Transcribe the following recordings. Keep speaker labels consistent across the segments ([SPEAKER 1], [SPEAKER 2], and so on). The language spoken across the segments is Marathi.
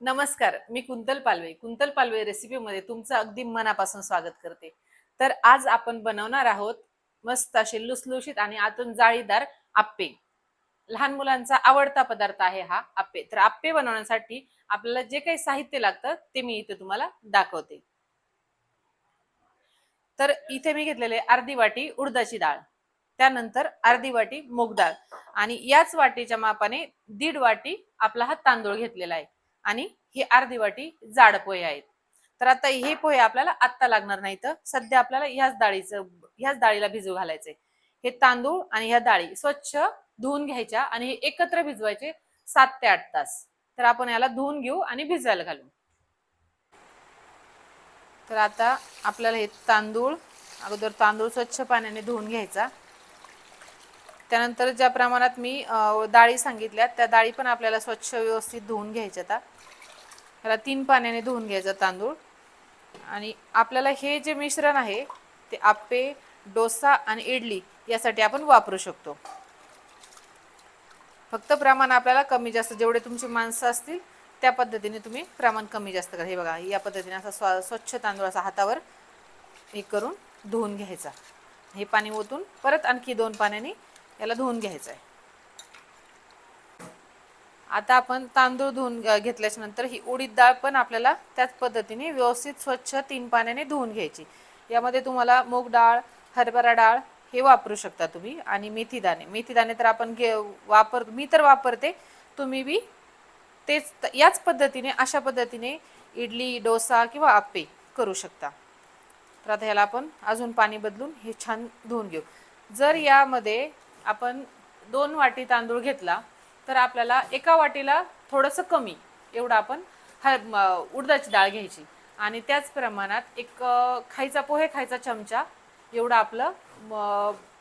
[SPEAKER 1] नमस्कार, मी कुंतल पालवे रेसिपीमध्ये तुमचं अगदी मनापासून स्वागत करते. तर आज आपण बनवणार आहोत मस्त असे लुसलुशीत आणि आतून जाळीदार आप्पे. लहान मुलांचा आवडता पदार्थ आहे हा आप्पे. तर आप्पे बनवण्यासाठी आपल्याला जे काही साहित्य लागतं ते मी इथे तुम्हाला दाखवते. तर इथे मी घेतलेले अर्धी वाटी उडदाची डाळ, त्यानंतर अर्धी वाटी मूग डाळ आणि याच वाटीच्या मापाने 1.5 वाटी आपला हा तांदूळ घेतलेला आहे आणि ही अर्धी वाटी जाड पोहे आहेत. तर आता हे पोहे आपल्याला आत्ता लागणार नाहीत, सध्या आपल्याला ह्याच डाळीला भिजू घालायचे. हे तांदूळ आणि ह्या डाळी स्वच्छ धुवून घ्यायच्या आणि हे एकत्र भिजवायचे 7 ते 8 तास. तर आपण याला धुवून घेऊ आणि भिजवायला घालू. तर आता आपल्याला हे अगोदर तांदूळ स्वच्छ पाण्याने धुवून घ्यायचा. त्यानंतर ज्या प्रमाणात मी डाळी सांगितल्या त्या डाळी पण आपल्याला स्वच्छ व्यवस्थित धुवून घ्यायच्या. आता ह्याला 3 पाण्याने धुवून घ्यायचा तांदूळ. आणि आपल्याला हे जे मिश्रण आहे ते आप्पे, डोसा आणि इडली यासाठी आपण वापरू शकतो. फक्त प्रमाण आपल्याला कमी जास्त जेवढे तुमची माणसं असतील त्या पद्धतीने तुम्ही प्रमाण कमी जास्त करा. हे बघा, या पद्धतीने असा स्वच्छ तांदूळ असा हातावर हे करून धुवून घ्यायचा. हे पाणी ओतून परत आणखी 2 पाण्याने याला धुवून घ्यायचं आहे. आता आपण तांदूळ धुवून घेतल्याच्या नंतर ही उडीद डाळ पण आपल्याला त्याच पद्धतीने व्यवस्थित स्वच्छ 3 पाण्याने धुवून घ्यायची. यामध्ये तुम्हाला मूग डाळ, हरभरा डाळ हे वापरू शकता तुम्ही आणि मेथी दाणे तर आपण मी तर वापरते, तुम्ही बी याच पद्धतीने अशा पद्धतीने इडली, डोसा किंवा आप्पे करू शकता. तर आता ह्याला आपण अजून पाणी बदलून हे छान धुवून घेऊ. जर यामध्ये आपण 2 वाटी तांदूळ घेतला तर आपल्याला एका वाटीला थोडंसं कमी एवढं आपण उडदाची डाळ घ्यायची आणि त्याच प्रमाणात एक खायचा चमचा एवढं आपलं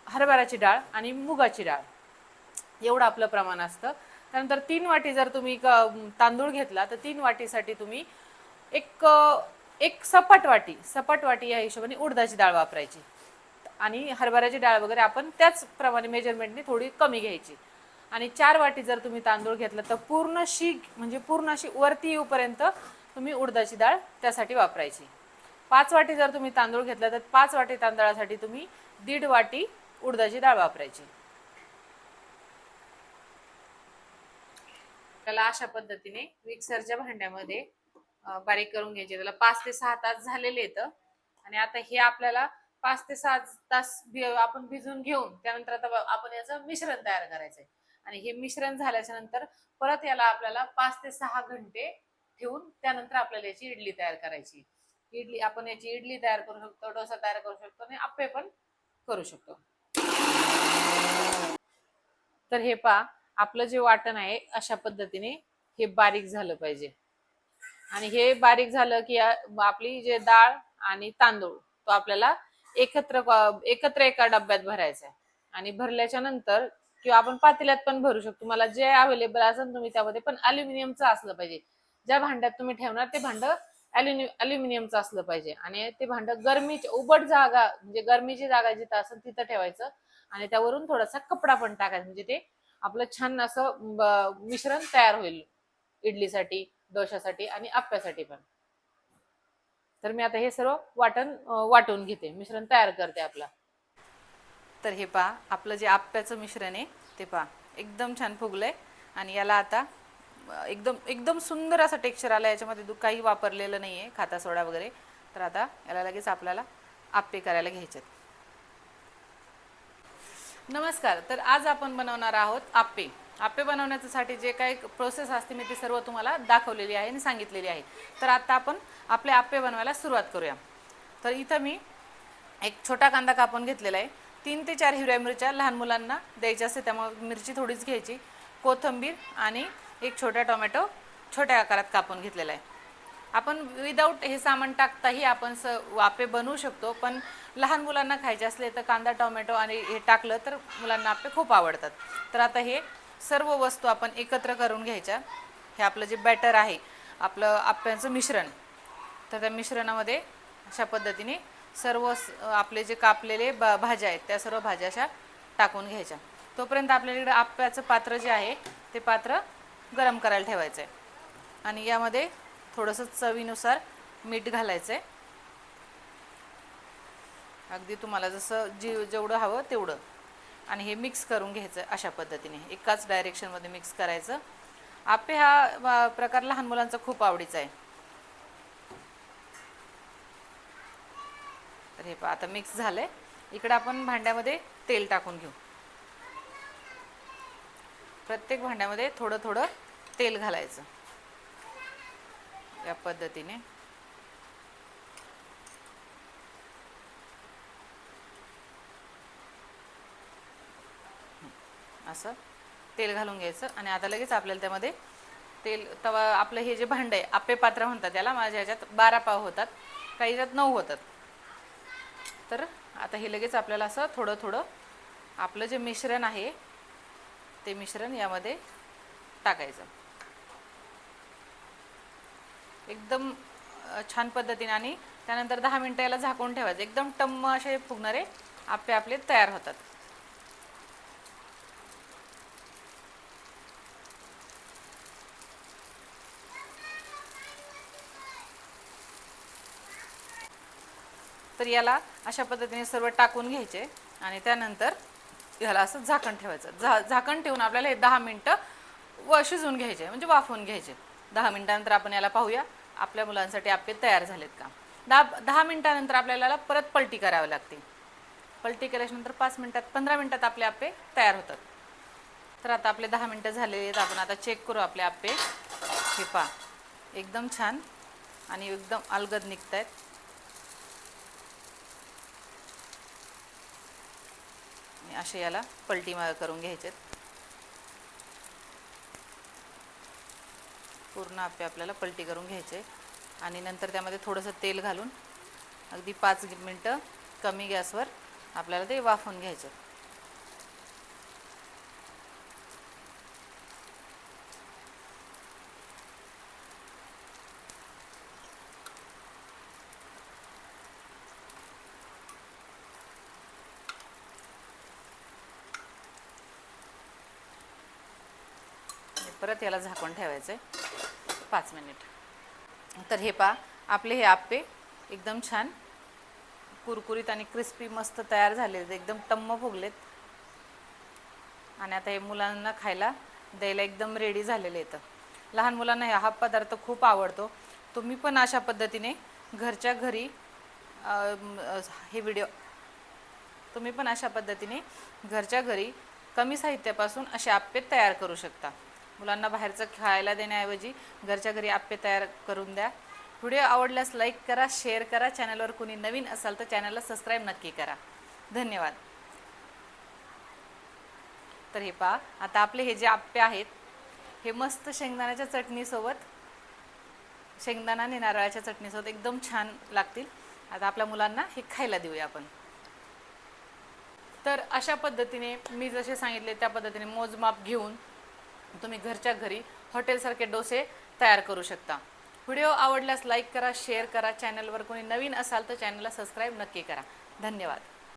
[SPEAKER 1] हरभऱ्याची डाळ आणि मुगाची डाळ एवढं आपलं प्रमाण असतं. त्यानंतर 3 वाटी जर तुम्ही तांदूळ घेतला तर 3 वाटीसाठी तुम्ही एक सपाट वाटी या हिशोबाने उडदाची डाळ वापरायची आणि हरभऱ्याची डाळ वगैरे आपण त्याच प्रमाणे मेजरमेंटने थोडी कमी घ्यायची. आणि 4 वाटी जर तुम्ही तांदूळ घेतला तर पूर्ण अशी वरती येऊपर्यंत तुम्ही उडदाची डाळ त्यासाठी वापरायची. 5 वाटी जर तुम्ही तांदूळ घेतला तर 5 वाटी तांदळासाठी तुम्ही 1.5 वाटी उडदाची डाळ वापरायची. त्याला अशा पद्धतीने मिक्सरच्या भांड्यामध्ये बारीक करून घ्यायचे. त्याला 5 ते 6 तास झालेले आहेत आणि आता हे आपल्याला 5 ते 6 तास आपण भिजून घेऊन त्यानंतर आता आपण याचं मिश्रण तयार करायचंय. आणि हे मिश्रण झाल्याच्या नंतर परत याला आपल्याला 5 ते 6 घंटे ठेवून त्यानंतर आपल्याला याची इडली तयार करायची. आपण याची इडली तयार करू शकतो, डोसा तयार करू शकतो आणि आप्पे पण करू शकतो. तर हे पहा, आपलं जे वाटण आहे अशा पद्धतीने हे बारीक झालं पाहिजे. आणि हे बारीक झालं की आपली जे डाळ आणि तांदूळ तो आपल्याला एकत्र एका डब्यात भरायचा आहे. आणि भरल्याच्या नंतर किंवा आपण पातेल्यात पण भरू शकतो, मला जे अवेलेबल असेल तुम्ही त्यामध्ये, पण अल्युमिनियमचं असलं पाहिजे. ज्या भांड्यात तुम्ही ठेवणार ते भांड अल्युमिनियमचं असलं पाहिजे आणि ते भांड उबट जागा म्हणजे गरमीची जागा जिथं असेल तिथं ठेवायचं आणि त्यावरून थोडासा कपडा पण टाकायचा, म्हणजे ते आपलं छान असं मिश्रण तयार होईल इडलीसाठी, डोशासाठी आणि आप्प्यासाठी पण. तर मी आता हे सर्व वाटून घेते, मिश्रण तयार करते आपला. तर हे पहा, आपलं जे आप्प्याचं मिश्रण आहे ते पहा एकदम छान फुगलंय आणि याला आता एकदम सुंदर असा टेक्स्चर आला. याच्यामध्ये काही वापरलेलं नाहीये, खाता सोडा वगैरे. तर आता याला लगेच आपल्याला आप्पे करायला घ्यायचे. नमस्कार. तर आज आपण बनवणार आहोत आप्पे. आप्पे बनवण्यासाठी जे काही प्रोसेस असते मी ती सर्व तुम्हाला दाखवलेली आहे आणि सांगितलेली आहे. तर आता आपण आपले आप्पे बनवायला सुरुवात करूया. तर इथं मी एक छोटा कांदा कापून घेतलेला आहे. 3 ते 4 हिरव्या मिरच्या लहान मुलांना द्यायच्या असते त्यामुळे मिरची थोडीच घ्यायची. कोथिंबीर आणि एक छोटा टोमॅटो छोट्या आकारात कापून घेतलेला आहे. आपण विदाऊट हे सामान टाकताही आपण आप्पे बनवू शकतो, पण लहान मुलांना खायचे असले तर कांदा, टोमॅटो आणि हे टाकलं तर मुलांना आप्पे खूप आवडतात. तर आता हे सर्व वस्तू आपण एकत्र करून घ्यायच्या. हे आपलं जे बॅटर आहे, आपलं आप्प्याचं मिश्रण, तर त्या मिश्रणामध्ये अशा पद्धतीने सर्व आपले जे कापलेले भाज्या आहेत त्या सर्व भाज्या अशा टाकून घ्यायच्या. तोपर्यंत आपल्याकडे आप्प्याचं पात्र जे आहे ते पात्र गरम करायला ठेवायचं आहे. आणि यामध्ये थोडंसं चवीनुसार मीठ घालायचं आहे, अगदी तुम्हाला जसं जेवढं हवं तेवढं. आणि हे मिक्स करून घ्यायचं अशा पद्धतीने, एकाच डायरेक्शनमध्ये मिक्स करायचं. आप्पे हा प्रकार लहान मुलांचा खूप आवडीचा आहे. तर हे पहा आता मिक्स झालंय. इकडे आपण भांड्यामध्ये तेल टाकून घेऊ. प्रत्येक भांड्यामध्ये थोडं थोडं तेल घालायचं या पद्धतीने. असं तेल घालून घ्यायचं. आणि आता लगेच आपल्याला त्यामध्ये तेल तवा आपलं हे जे भांडं आहे, आप्पे पात्र म्हणतात त्याला, माझ्या ह्याच्यात 12 पाव होतात, काही ह्याच्यात 9 होतात. तर आता हे लगेच आपल्याला असं थोडं थोडं आपलं जे मिश्रण आहे ते मिश्रण यामध्ये टाकायचं एकदम छान पद्धतीने. आणि त्यानंतर 10 मिनिटं याला झाकून ठेवायचं. एकदम टम्म असे फुगणारे आप्पे आपले तयार होतात. तर याला अशा पद्धतीने सर्व टाकून घ्यायचे आणि त्यानंतर याला असं झाकण ठेवायचं. झाकण ठेवून आपल्याला हे 10 मिनिटं शिजवून घ्यायचे, म्हणजे वाफवून घ्यायचे. 10 मिनिटानंतर आपण याला पाहूया आपल्या मुलांसाठी आप्पे तयार झालेत का. 10 मिनिटानंतर आपल्याला परत पलटी करावी लागते. पलटी केल्यानंतर 5 मिनिटात 15 मिनिटात आपले आप्पे तयार होतात. तर आता आपले 10 मिनिटं झालेले आहेत. आपण आता चेक करू आपले आप्पे. हे पहा एकदम छान आणि एकदम अलगद निघत आहेत. असे याला पलटी करून घ्यायचे. पूर्ण आप्पे आपल्याला पलटी करून घ्यायचे आणि नंतर त्यामध्ये थोडंसं तेल घालून अगदी 5 मिनिटं कमी गॅसवर आपल्याला ते वाफवून घ्यायचे. परत याला झाकून ठेवायचं आहे 5 मिनिट. तर हे पहा आपले हे आप्पे एकदम छान कुरकुरीत आणि क्रिस्पी मस्त तयार झालेले, एकदम टम्म फुगलेत. आणि आता हे मुलांना खायला द्यायला एकदम रेडी झालेले आहेत. लहान मुलांना हा पदार्थ खूप आवडतो. तुम्ही पण अशा पद्धतीने घरच्या घरी तुम्ही पण अशा पद्धतीने घरच्या घरी कमी साहित्यापासून असे आप्पे तयार करू शकता. मुलांना बाहेरचं खायला देण्याऐवजी घरच्या घरी आप्पे तयार करून द्या. व्हिडिओ आवडल्यास लाईक करा, शेअर करा. चॅनलवर कोणी नवीन असाल तर चॅनलला सबस्क्राईब नक्की करा. धन्यवाद. तर हे पहा आता आपले हे जे आप्पे आहेत हे मस्त शेंगदाण्याच्या चटणीसोबत, शेंगदाणा आणि नारळाच्या चटणीसोबत एकदम छान लागतील. आता आपल्या मुलांना हे खायला देऊया आपण. तर अशा पद्धतीने मी जसे सांगितले त्या पद्धतीने मोजमाप घेऊन तुम्ही घरच्या घरी हॉटेलसारखे डोसे तयार करू शकता. व्हिडिओ आवडल्यास लाईक करा, शेअर करा. चॅनलवर कोणी नवीन असाल तर चॅनलला सबस्क्राईब नक्की करा. धन्यवाद.